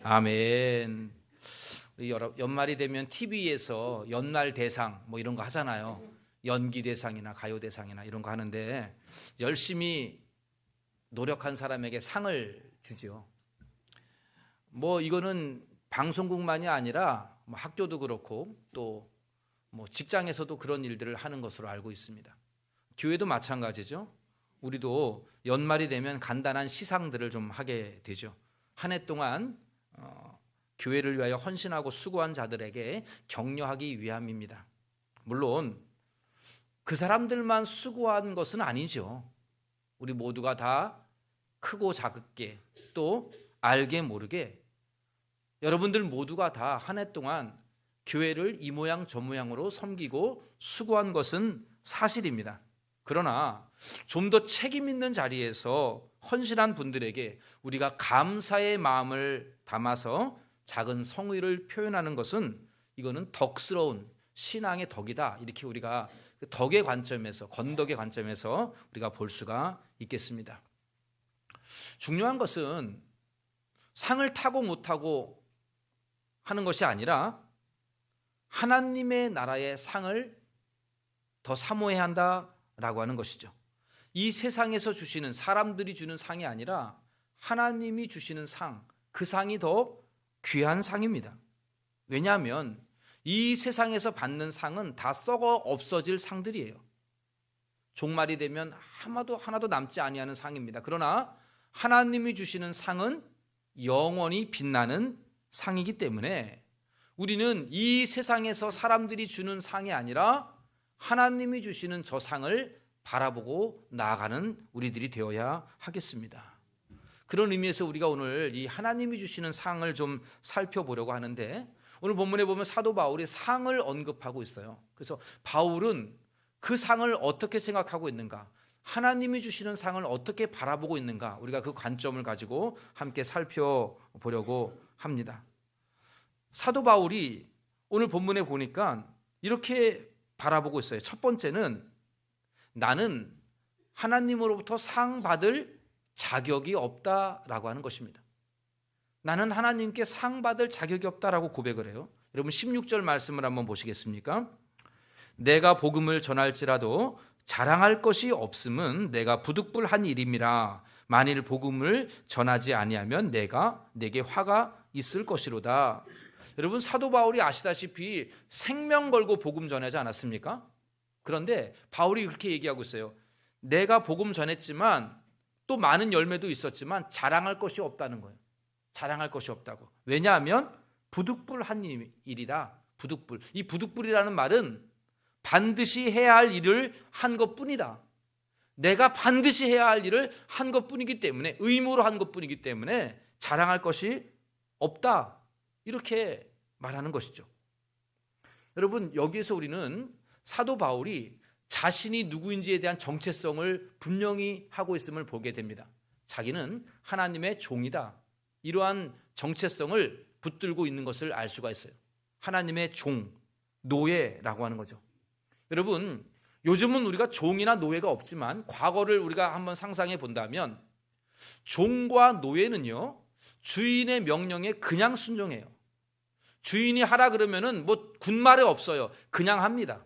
아멘. 연말이 되면 TV에서 연말 대상 뭐 이런 거 하잖아요. 연기 대상이나 가요 대상이나 이런 거 하는데 열심히 노력한 사람에게 상을 주죠. 뭐 이거는 방송국만이 아니라 뭐 학교도 그렇고 또 뭐 직장에서도 그런 일들을 하는 것으로 알고 있습니다. 교회도 마찬가지죠. 우리도 연말이 되면 간단한 시상들을 좀 하게 되죠. 한 해 동안 교회를 위하여 헌신하고 수고한 자들에게 격려하기 위함입니다. 물론 그 사람들만 수고한 것은 아니죠. 우리 모두가 다 크고 작게 또 알게 모르게 여러분들 모두가 다 한 해 동안 교회를 이 모양 저 모양으로 섬기고 수고한 것은 사실입니다. 그러나 좀 더 책임 있는 자리에서 헌신한 분들에게 우리가 감사의 마음을 담아서 작은 성의를 표현하는 것은 이거는 덕스러운 신앙의 덕이다. 이렇게 우리가 덕의 관점에서 건덕의 관점에서 우리가 볼 수가 있겠습니다. 중요한 것은 상을 타고 못하고 하는 것이 아니라 하나님의 나라의 상을 더 사모해야 한다라고 하는 것이죠. 이 세상에서 주시는 사람들이 주는 상이 아니라 하나님이 주시는 상, 그 상이 더 귀한 상입니다. 왜냐하면 이 세상에서 받는 상은 다 썩어 없어질 상들이에요. 종말이 되면 하나도 남지 아니하는 상입니다. 그러나 하나님이 주시는 상은 영원히 빛나는 상이기 때문에 우리는 이 세상에서 사람들이 주는 상이 아니라 하나님이 주시는 저 상을 바라보고 나아가는 우리들이 되어야 하겠습니다. 그런 의미에서 우리가 오늘 이 하나님이 주시는 상을 좀 살펴보려고 하는데 오늘 본문에 보면 사도 바울이 상을 언급하고 있어요. 그래서 바울은 그 상을 어떻게 생각하고 있는가, 하나님이 주시는 상을 어떻게 바라보고 있는가, 우리가 그 관점을 가지고 함께 살펴보려고 합니다. 사도 바울이 오늘 본문에 보니까 이렇게 바라보고 있어요. 첫 번째는 나는 하나님으로부터 상 받을 자격이 없다라고 하는 것입니다. 나는 하나님께 상 받을 자격이 없다라고 고백을 해요. 여러분 16절 말씀을 한번 보시겠습니까? 내가 복음을 전할지라도 자랑할 것이 없음은 내가 부득불한 일임이라. 만일 복음을 전하지 아니하면 내게 화가 있을 것이로다. 여러분 사도 바울이 아시다시피 생명 걸고 복음 전하지 않았습니까? 그런데 바울이 그렇게 얘기하고 있어요. 내가 복음 전했지만 또 많은 열매도 있었지만 자랑할 것이 없다는 거예요. 자랑할 것이 없다고. 왜냐하면 부득불한 일이다. 부득불. 이 부득불이라는 말은 반드시 해야 할 일을 한 것뿐이다. 내가 반드시 해야 할 일을 한 것뿐이기 때문에, 의무로 한 것뿐이기 때문에 자랑할 것이 없다. 이렇게 말하는 것이죠. 여러분 여기에서 우리는 사도 바울이 자신이 누구인지에 대한 정체성을 분명히 하고 있음을 보게 됩니다. 자기는 하나님의 종이다. 이러한 정체성을 붙들고 있는 것을 알 수가 있어요. 하나님의 종, 노예라고 하는 거죠. 여러분 요즘은 우리가 종이나 노예가 없지만 과거를 우리가 한번 상상해 본다면 종과 노예는요 주인의 명령에 그냥 순종해요. 주인이 하라 그러면은 뭐 군말이 없어요. 그냥 합니다.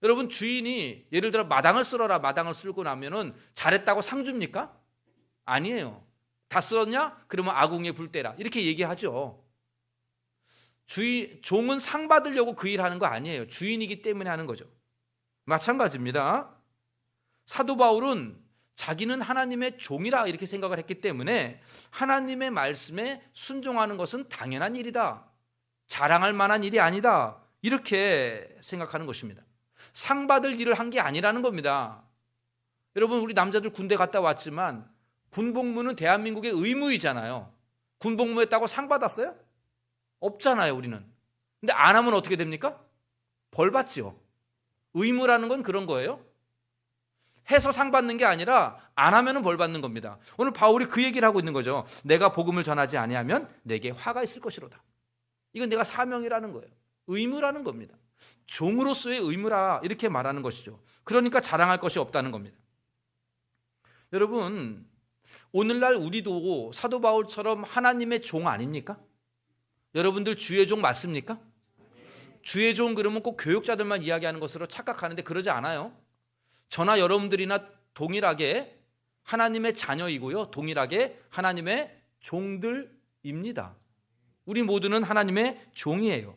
여러분 주인이 예를 들어 마당을 쓸어라, 마당을 쓸고 나면은 잘했다고 상 줍니까? 아니에요. 다 썼냐? 그러면 아궁이에 불 때라 이렇게 얘기하죠. 종은 상 받으려고 그 일 하는 거 아니에요. 주인이기 때문에 하는 거죠. 마찬가지입니다. 사도 바울은 자기는 하나님의 종이라 이렇게 생각을 했기 때문에 하나님의 말씀에 순종하는 것은 당연한 일이다. 자랑할 만한 일이 아니다. 이렇게 생각하는 것입니다. 상 받을 일을 한 게 아니라는 겁니다. 여러분 우리 남자들 군대 갔다 왔지만 군복무는 대한민국의 의무이잖아요. 군복무했다고 상 받았어요? 없잖아요 우리는. 근데 안 하면 어떻게 됩니까? 벌 받지요. 의무라는 건 그런 거예요. 해서 상 받는 게 아니라 안 하면 벌 받는 겁니다. 오늘 바울이 그 얘기를 하고 있는 거죠. 내가 복음을 전하지 아니하면 내게 화가 있을 것이로다. 이건 내가 사명이라는 거예요. 의무라는 겁니다. 종으로서의 의무라 이렇게 말하는 것이죠. 그러니까 자랑할 것이 없다는 겁니다. 여러분 오늘날 우리도 사도 바울처럼 하나님의 종 아닙니까? 여러분들 주의 종 맞습니까? 주의 종 그러면 꼭 교육자들만 이야기하는 것으로 착각하는데 그러지 않아요. 저나 여러분들이나 동일하게 하나님의 자녀이고요, 동일하게 하나님의 종들입니다. 우리 모두는 하나님의 종이에요.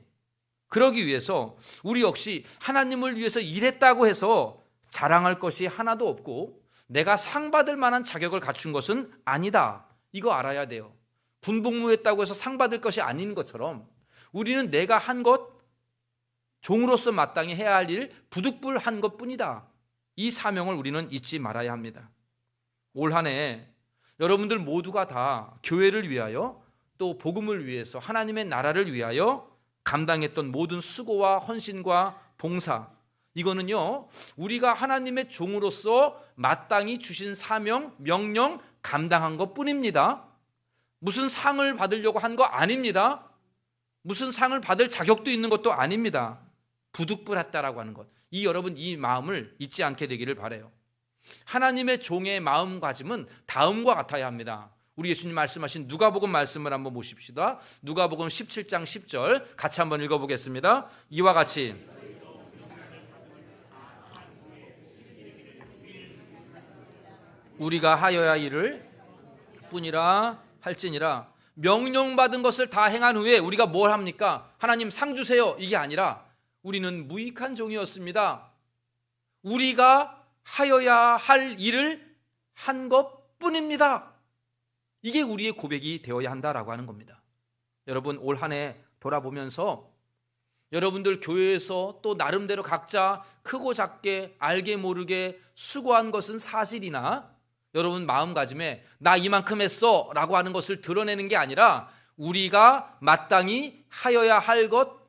그러기 위해서 우리 역시 하나님을 위해서 일했다고 해서 자랑할 것이 하나도 없고 내가 상 받을 만한 자격을 갖춘 것은 아니다. 이거 알아야 돼요. 군복무했다고 해서 상 받을 것이 아닌 것처럼 우리는 내가 한 것, 종으로서 마땅히 해야 할 일, 부득불한 것뿐이다. 이 사명을 우리는 잊지 말아야 합니다. 올 한 해 여러분들 모두가 다 교회를 위하여 또 복음을 위해서 하나님의 나라를 위하여 감당했던 모든 수고와 헌신과 봉사, 이거는요 우리가 하나님의 종으로서 마땅히 주신 사명, 명령 감당한 것뿐입니다. 무슨 상을 받으려고 한 거 아닙니다. 무슨 상을 받을 자격도 있는 것도 아닙니다. 부득불했다라고 하는 것, 여러분 이 마음을 잊지 않게 되기를 바라요. 하나님의 종의 마음가짐은 다음과 같아야 합니다. 우리 예수님 말씀하신 누가복음 말씀을 한번 보십시다. 누가복음 17장 10절 같이 한번 읽어보겠습니다. 이와 같이 우리가 하여야 일을 뿐이라 할지니라. 명령받은 것을 다 행한 후에 우리가 뭘 합니까? 하나님 상 주세요, 이게 아니라 우리는 무익한 종이었습니다. 우리가 하여야 할 일을 한 것뿐입니다. 이게 우리의 고백이 되어야 한다라고 하는 겁니다. 여러분 올 한 해 돌아보면서 여러분들 교회에서 또 나름대로 각자 크고 작게 알게 모르게 수고한 것은 사실이나 여러분 마음가짐에 나 이만큼 했어 라고 하는 것을 드러내는 게 아니라 우리가 마땅히 하여야 할 것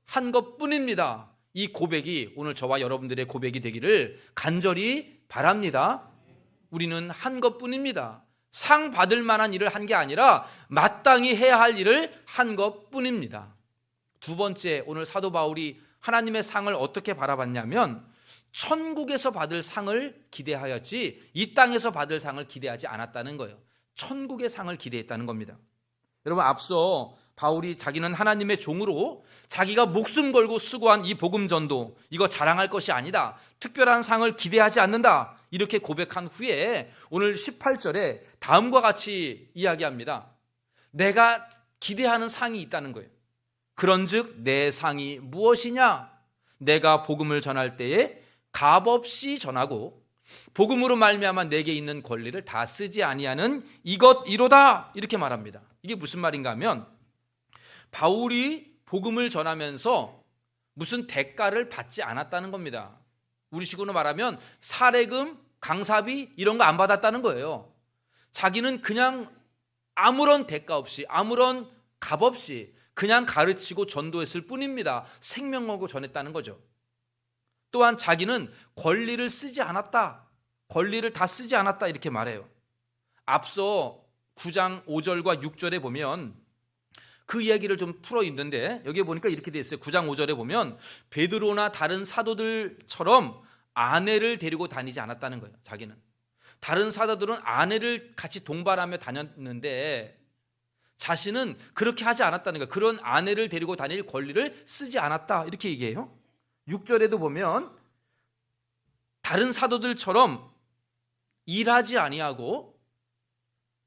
한 것뿐입니다. 이 고백이 오늘 저와 여러분들의 고백이 되기를 간절히 바랍니다. 우리는 한 것뿐입니다. 상 받을 만한 일을 한 게 아니라 마땅히 해야 할 일을 한 것뿐입니다. 두 번째, 오늘 사도 바울이 하나님의 상을 어떻게 바라봤냐면 천국에서 받을 상을 기대하였지 이 땅에서 받을 상을 기대하지 않았다는 거예요. 천국의 상을 기대했다는 겁니다. 여러분 앞서 바울이 자기는 하나님의 종으로 자기가 목숨 걸고 수고한 이 복음 전도, 이거 자랑할 것이 아니다, 특별한 상을 기대하지 않는다, 이렇게 고백한 후에 오늘 18절에 다음과 같이 이야기합니다. 내가 기대하는 상이 있다는 거예요. 그런즉 내 상이 무엇이냐? 내가 복음을 전할 때에 값없이 전하고 복음으로 말미암아 내게 있는 권리를 다 쓰지 아니하는 이것이로다, 이렇게 말합니다. 이게 무슨 말인가 하면 바울이 복음을 전하면서 무슨 대가를 받지 않았다는 겁니다. 우리식으로 말하면 사례금, 강사비 이런 거 안 받았다는 거예요. 자기는 그냥 아무런 대가 없이 아무런 값 없이 그냥 가르치고 전도했을 뿐입니다. 생명 걸고 전했다는 거죠. 또한 자기는 권리를 쓰지 않았다, 권리를 다 쓰지 않았다, 이렇게 말해요. 앞서 9장 5절과 6절에 보면 그 이야기를 좀 풀어 있는데 여기에 보니까 이렇게 돼 있어요. 9장 5절에 보면 베드로나 다른 사도들처럼 아내를 데리고 다니지 않았다는 거예요. 자기는 다른 사도들은 아내를 같이 동반하며 다녔는데 자신은 그렇게 하지 않았다는 거예요. 그런 아내를 데리고 다닐 권리를 쓰지 않았다, 이렇게 얘기해요. 6절에도 보면 다른 사도들처럼 일하지 아니하고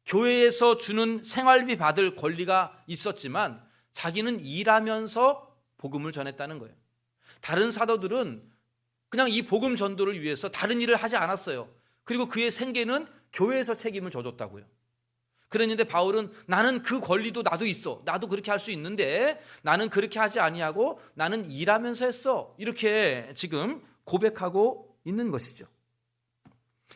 교회에서 주는 생활비 받을 권리가 있었지만 자기는 일하면서 복음을 전했다는 거예요. 다른 사도들은 그냥 이 복음 전도를 위해서 다른 일을 하지 않았어요. 그리고 그의 생계는 교회에서 책임을 져줬다고요. 그랬는데 바울은 나는 그 권리도 나도 있어, 나도 그렇게 할 수 있는데 나는 그렇게 하지 아니하고 나는 일하면서 했어, 이렇게 지금 고백하고 있는 것이죠.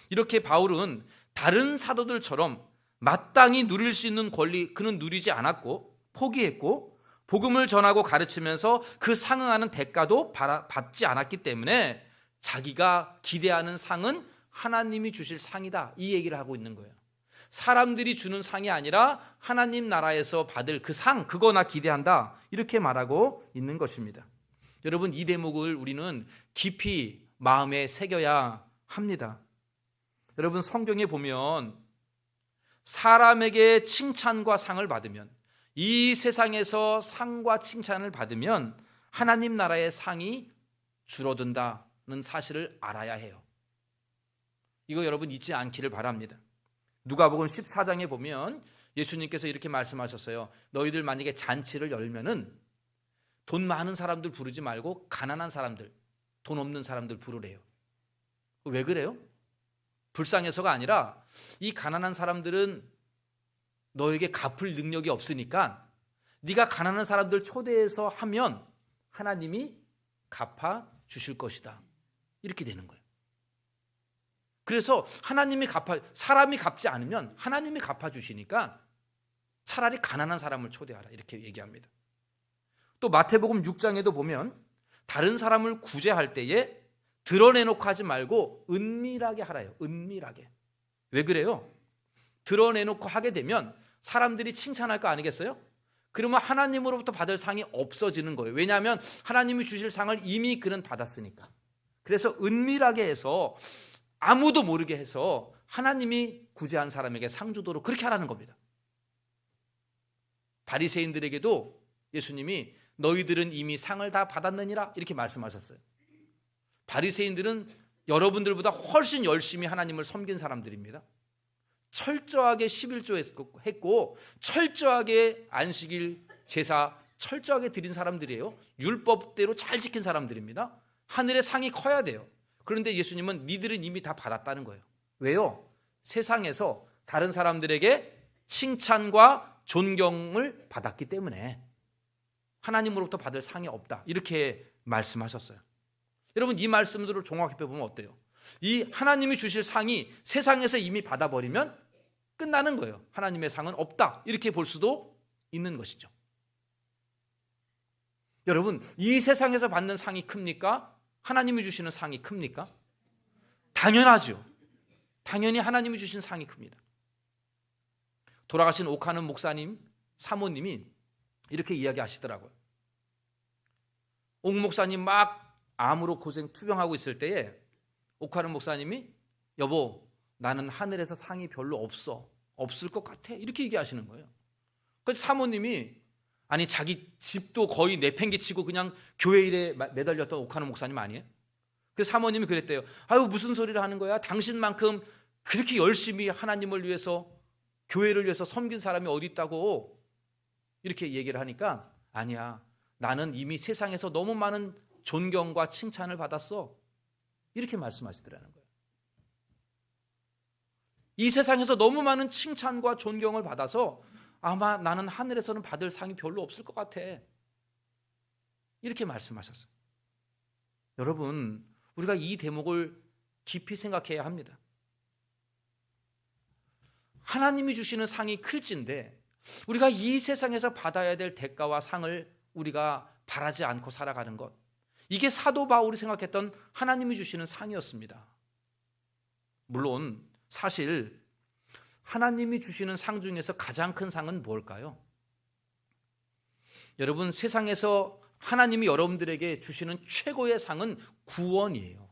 이렇게 바울은 다른 사도들처럼 마땅히 누릴 수 있는 권리 그는 누리지 않았고 포기했고 복음을 전하고 가르치면서 그 상응하는 대가도 받지 않았기 때문에 자기가 기대하는 상은 하나님이 주실 상이다, 이 얘기를 하고 있는 거예요. 사람들이 주는 상이 아니라 하나님 나라에서 받을 그 상, 그거 나 기대한다, 이렇게 말하고 있는 것입니다. 여러분 이 대목을 우리는 깊이 마음에 새겨야 합니다. 여러분 성경에 보면 사람에게 칭찬과 상을 받으면, 이 세상에서 상과 칭찬을 받으면 하나님 나라의 상이 줄어든다는 사실을 알아야 해요. 이거 여러분 잊지 않기를 바랍니다. 누가복음 14장에 보면 예수님께서 이렇게 말씀하셨어요. 너희들 만약에 잔치를 열면은 돈 많은 사람들 부르지 말고 가난한 사람들, 돈 없는 사람들 부르래요. 왜 그래요? 불쌍해서가 아니라 이 가난한 사람들은 너에게 갚을 능력이 없으니까 네가 가난한 사람들 초대해서 하면 하나님이 갚아 주실 것이다. 이렇게 되는 거예요. 그래서 사람이 갚지 않으면 하나님이 갚아 주시니까 차라리 가난한 사람을 초대하라, 이렇게 얘기합니다. 또 마태복음 6장에도 보면 다른 사람을 구제할 때에 드러내놓고 하지 말고 은밀하게 하라요. 은밀하게. 왜 그래요? 드러내놓고 하게 되면 사람들이 칭찬할 거 아니겠어요? 그러면 하나님으로부터 받을 상이 없어지는 거예요. 왜냐하면 하나님이 주실 상을 이미 그는 받았으니까. 그래서 은밀하게 해서 아무도 모르게 해서 하나님이 구제한 사람에게 상 주도록 그렇게 하라는 겁니다. 바리새인들에게도 예수님이 너희들은 이미 상을 다 받았느니라 이렇게 말씀하셨어요. 바리새인들은 여러분들보다 훨씬 열심히 하나님을 섬긴 사람들입니다. 철저하게 11조 했고 철저하게 안식일 제사 철저하게 드린 사람들이에요. 율법대로 잘 지킨 사람들입니다. 하늘의 상이 커야 돼요. 그런데 예수님은 니들은 이미 다 받았다는 거예요. 왜요? 세상에서 다른 사람들에게 칭찬과 존경을 받았기 때문에 하나님으로부터 받을 상이 없다, 이렇게 말씀하셨어요. 여러분, 이 말씀들을 종합해 보면 어때요? 이 하나님이 주실 상이 세상에서 이미 받아버리면 끝나는 거예요. 하나님의 상은 없다, 이렇게 볼 수도 있는 것이죠. 여러분, 이 세상에서 받는 상이 큽니까? 하나님이 주시는 상이 큽니까? 당연하죠. 당연히 하나님이 주신 상이 큽니다. 돌아가신 오카는 목사님 사모님이 이렇게 이야기하시더라고요. 옥 목사님 막 암으로 고생 투병하고 있을 때에 오카는 목사님이 여보, 나는 하늘에서 상이 별로 없을 것 같아, 이렇게 얘기하시는 거예요. 그래서 사모님이 아니 자기 집도 거의 내팽개치고 그냥 교회 일에 매달렸던 오카는 목사님 아니에요? 그래서 사모님이 그랬대요. 아유, 무슨 소리를 하는 거야? 당신만큼 그렇게 열심히 하나님을 위해서 교회를 위해서 섬긴 사람이 어디 있다고, 이렇게 얘기를 하니까 아니야, 나는 이미 세상에서 너무 많은 존경과 칭찬을 받았어, 이렇게 말씀하시더라는 거예요. 이 세상에서 너무 많은 칭찬과 존경을 받아서 아마 나는 하늘에서는 받을 상이 별로 없을 것 같아, 이렇게 말씀하셨어요. 여러분, 우리가 이 대목을 깊이 생각해야 합니다. 하나님이 주시는 상이 클진데 우리가 이 세상에서 받아야 될 대가와 상을 우리가 바라지 않고 살아가는 것, 이게 사도 바울이 생각했던 하나님이 주시는 상이었습니다. 물론 사실 하나님이 주시는 상 중에서 가장 큰 상은 뭘까요? 여러분, 세상에서 하나님이 여러분들에게 주시는 최고의 상은 구원이에요.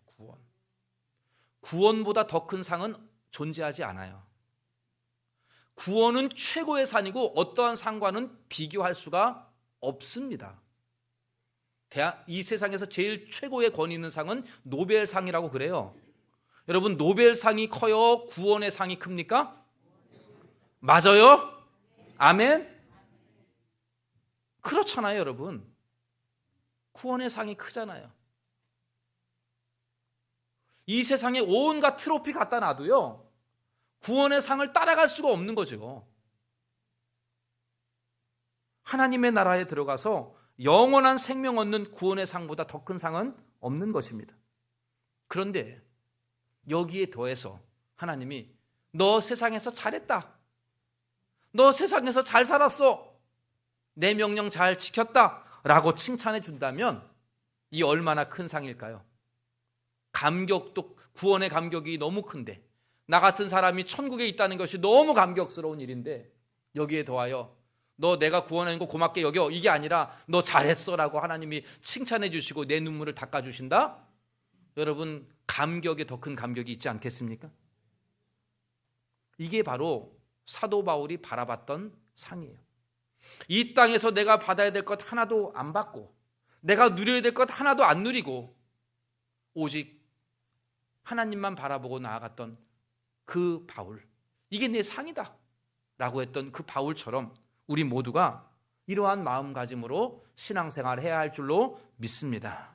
구원보다 더 큰 상은 존재하지 않아요. 구원은 최고의 상이고 어떠한 상과는 비교할 수가 없습니다. 이 세상에서 제일 최고의 권위 있는 상은 노벨상이라고 그래요. 여러분, 노벨상이 커요? 구원의 상이 큽니까? 맞아요? 아멘? 그렇잖아요, 여러분. 구원의 상이 크잖아요. 이 세상에 온갖 트로피 갖다 놔도요, 구원의 상을 따라갈 수가 없는 거죠. 하나님의 나라에 들어가서 영원한 생명 얻는 구원의 상보다 더 큰 상은 없는 것입니다. 그런데 여기에 더해서 하나님이 너 세상에서 잘했다, 너 세상에서 잘 살았어, 내 명령 잘 지켰다 라고 칭찬해 준다면 이 얼마나 큰 상일까요? 감격도, 구원의 감격이 너무 큰데, 나 같은 사람이 천국에 있다는 것이 너무 감격스러운 일인데 여기에 더하여 너 내가 구원한 거 고맙게 여겨, 이게 아니라 너 잘했어 라고 하나님이 칭찬해 주시고 내 눈물을 닦아 주신다? 여러분, 감격에 더 큰 감격이 있지 않겠습니까? 이게 바로 사도 바울이 바라봤던 상이에요. 이 땅에서 내가 받아야 될 것 하나도 안 받고 내가 누려야 될 것 하나도 안 누리고 오직 하나님만 바라보고 나아갔던 그 바울, 이게 내 상이다 라고 했던 그 바울처럼 우리 모두가 이러한 마음가짐으로 신앙생활을 해야 할 줄로 믿습니다.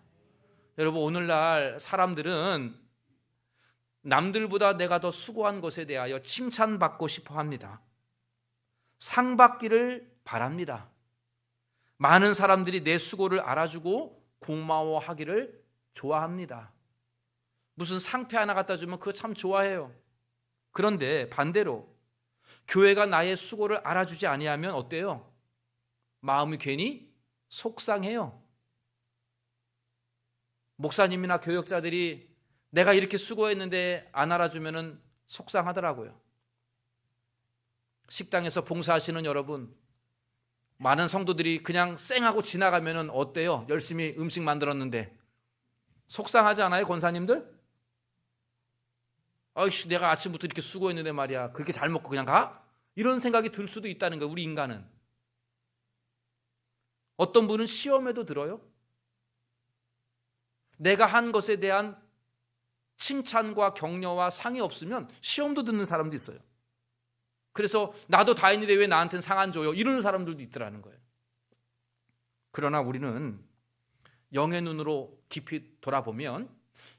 여러분, 오늘날 사람들은 남들보다 내가 더 수고한 것에 대하여 칭찬받고 싶어 합니다. 상 받기를 바랍니다. 많은 사람들이 내 수고를 알아주고 고마워하기를 좋아합니다. 무슨 상패 하나 갖다 주면 그거 참 좋아해요. 그런데 반대로 교회가 나의 수고를 알아주지 아니하면 어때요? 마음이 괜히 속상해요. 목사님이나 교역자들이 내가 이렇게 수고했는데 안 알아주면 속상하더라고요. 식당에서 봉사하시는 여러분, 많은 성도들이 그냥 쌩하고 지나가면 어때요? 열심히 음식 만들었는데 속상하지 않아요, 권사님들? 아이씨, 내가 아침부터 이렇게 수고했는데 말이야, 그렇게 잘 먹고 그냥 가? 이런 생각이 들 수도 있다는 거예요. 우리 인간은. 어떤 분은 시험에도 들어요. 내가 한 것에 대한 칭찬과 격려와 상이 없으면 시험도 듣는 사람도 있어요. 그래서 나도 다 했는데 왜 나한테는 상 안 줘요? 이러는 사람들도 있더라는 거예요. 그러나 우리는 영의 눈으로 깊이 돌아보면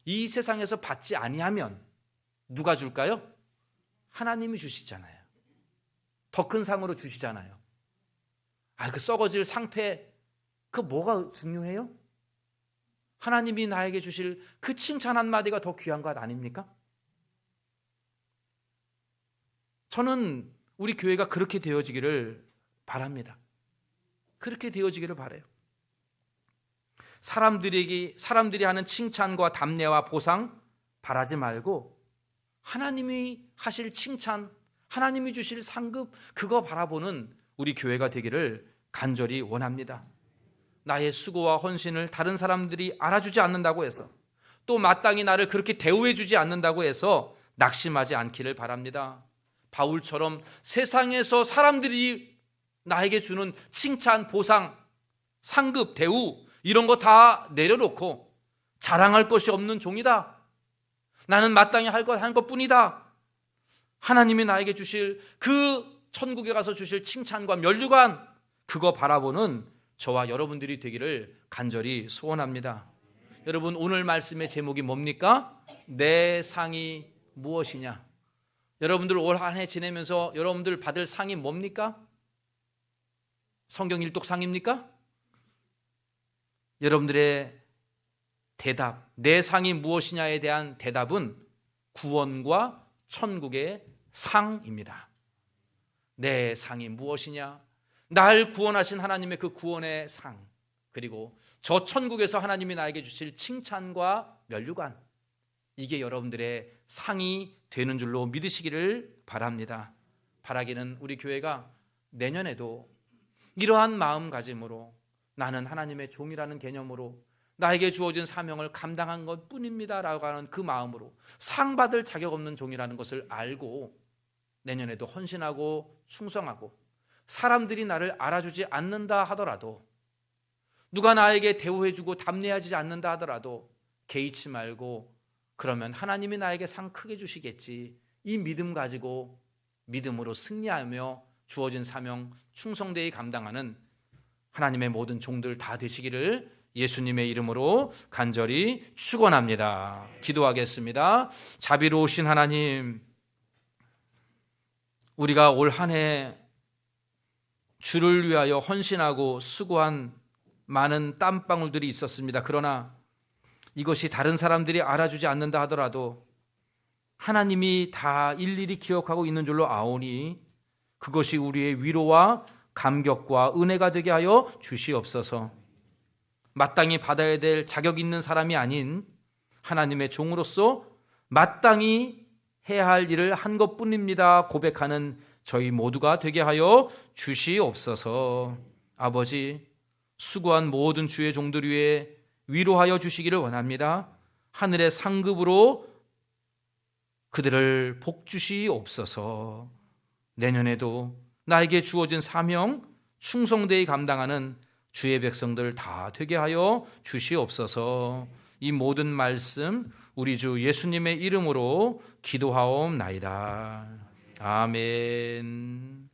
이 세상에서 받지 아니하면 누가 줄까요? 하나님이 주시잖아요. 더 큰 상으로 주시잖아요. 그 썩어질 상패, 그 뭐가 중요해요? 하나님이 나에게 주실 그 칭찬 한마디가 더 귀한 것 아닙니까? 저는 우리 교회가 그렇게 되어지기를 바랍니다. 그렇게 되어지기를 바라요. 사람들이 하는 칭찬과 담례와 보상 바라지 말고 하나님이 하실 칭찬, 하나님이 주실 상급, 그거 바라보는 우리 교회가 되기를 간절히 원합니다. 나의 수고와 헌신을 다른 사람들이 알아주지 않는다고 해서, 또 마땅히 나를 그렇게 대우해 주지 않는다고 해서 낙심하지 않기를 바랍니다. 바울처럼 세상에서 사람들이 나에게 주는 칭찬, 보상, 상급, 대우 이런 거 다 내려놓고 자랑할 것이 없는 종이다. 나는 마땅히 할 것 한 것뿐이다. 하나님이 나에게 주실 그 천국에 가서 주실 칭찬과 면류관, 그거 바라보는 저와 여러분들이 되기를 간절히 소원합니다. 여러분, 오늘 말씀의 제목이 뭡니까? 내 상이 무엇이냐? 여러분들 올 한 해 지내면서 여러분들 받을 상이 뭡니까? 성경 일독상입니까? 여러분들의 대답, 내 상이 무엇이냐에 대한 대답은 구원과 천국의 상입니다. 내 상이 무엇이냐? 날 구원하신 하나님의 그 구원의 상, 그리고 저 천국에서 하나님이 나에게 주실 칭찬과 면류관, 이게 여러분들의 상이 되는 줄로 믿으시기를 바랍니다. 바라기는 우리 교회가 내년에도 이러한 마음가짐으로 나는 하나님의 종이라는 개념으로 나에게 주어진 사명을 감당한 것뿐입니다 라고 하는 그 마음으로 상 받을 자격 없는 종이라는 것을 알고 내년에도 헌신하고 충성하고, 사람들이 나를 알아주지 않는다 하더라도, 누가 나에게 대우해주고 담례하지 않는다 하더라도 개의치 말고, 그러면 하나님이 나에게 상 크게 주시겠지, 이 믿음 가지고 믿음으로 승리하며 주어진 사명 충성되이 감당하는 하나님의 모든 종들 다 되시기를 예수님의 이름으로 간절히 축원합니다. 기도하겠습니다. 자비로우신 하나님, 우리가 올 한 해 주를 위하여 헌신하고 수고한 많은 땀방울들이 있었습니다. 그러나 이것이 다른 사람들이 알아주지 않는다 하더라도 하나님이 다 일일이 기억하고 있는 줄로 아오니 그것이 우리의 위로와 감격과 은혜가 되게 하여 주시옵소서. 마땅히 받아야 될 자격 있는 사람이 아닌 하나님의 종으로서 마땅히 해야 할 일을 한 것뿐입니다 고백하는 저희 모두가 되게 하여 주시옵소서. 아버지, 수고한 모든 주의 종들 위에 위로하여 주시기를 원합니다. 하늘의 상급으로 그들을 복 주시옵소서. 내년에도 나에게 주어진 사명 충성되이 감당하는 주의 백성들 다 되게 하여 주시옵소서. 이 모든 말씀 우리 주 예수님의 이름으로 기도하옵나이다. 아멘.